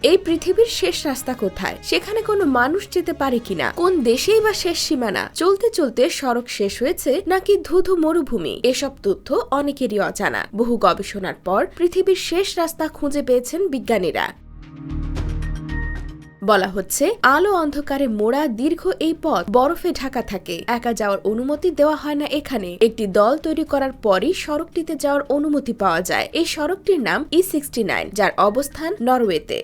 এই পৃথিবীর শেষ রাস্তা কোথায়, সেখানে কোনো মানুষ যেতে পারে কিনা, কোন দেশেই বা শেষ সীমানা, চলতে চলতে সড়ক শেষ হয়েছে নাকি ধুধু মরুভূমি, এসব তথ্য অনেকেরই অজানা। বহু গবেষণার পর পৃথিবীর শেষ রাস্তা খুঁজে পেয়েছেন বিজ্ঞানীরা। বলা হচ্ছে আলো অন্ধকারে মোড়া দীর্ঘ এই পথ বরফে ঢাকা থাকে, একা যাওয়ার অনুমতি দেওয়া হয় না এখানে। একটি দল তৈরি করার পরই সড়কটিতে যাওয়ার অনুমতি পাওয়া যায়। এই সড়কটির নাম E69, যার অবস্থান নরওয়েতে।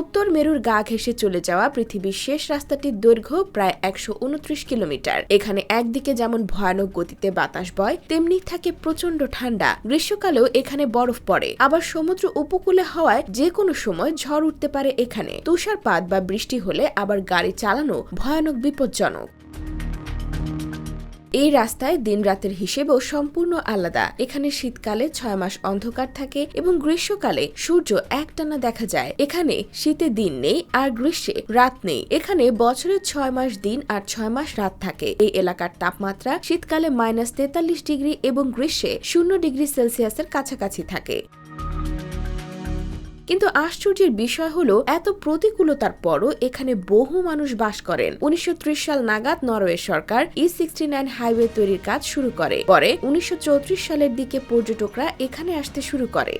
উত্তর মেরুর গা ঘেঁষে চলে যাওয়া পৃথিবীর শেষ রাস্তাটির দৈর্ঘ্য প্রায় 129 কিলোমিটার। এখানে একদিকে যেমন ভয়ানক গতিতে বাতাস বয়, তেমনি থাকে প্রচন্ড ঠান্ডা। গ্রীষ্মকালেও এখানে বরফ পড়ে, আবার সমুদ্র উপকূলে হওয়ায় যে কোনো সময় ঝড় উঠতে পারে এখানে। তুষারপাত বা বৃষ্টি হলে আবার গাড়ি চালানো ভয়ানক বিপজ্জনক। এই রাস্তায় দিন রাতের হিসেবেও সম্পূর্ণ আলাদা। এখানে শীতকালে 6 মাস অন্ধকার থাকে এবং গ্রীষ্মকালে সূর্য একটানা দেখা যায়। এখানে শীতে দিন নেই আর গ্রীষ্মে রাত নেই। এখানে বছরে 6 মাস দিন আর 6 মাস রাত থাকে। এই এলাকার তাপমাত্রা শীতকালে -43 ডিগ্রি এবং গ্রীষ্মে 0 ডিগ্রি সেলসিয়াসের কাছাকাছি থাকে। কিন্তু আশ্চর্যের বিষয় হলো, এত প্রতিকূলতার পরও এখানে বহু মানুষ বাস করেন। 1930 সাল নাগাদ নরওয়ে সরকার E69 হাইওয়ে তৈরির কাজ শুরু করে। পরে 1934 সালের দিকে পর্যটকরা এখানে আসতে শুরু করে।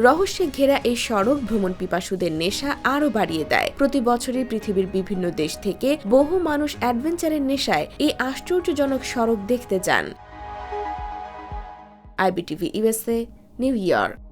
রহস্যে ঘেরা এই সড়ক ভ্রমণ পিপাসুদের নেশা আরও বাড়িয়ে দেয়। প্রতি বছরই পৃথিবীর বিভিন্ন দেশ থেকে বহু মানুষ অ্যাডভেঞ্চারের নেশায় এই আশ্চর্যজনক সড়ক দেখতে যান। IBTV USA, new York.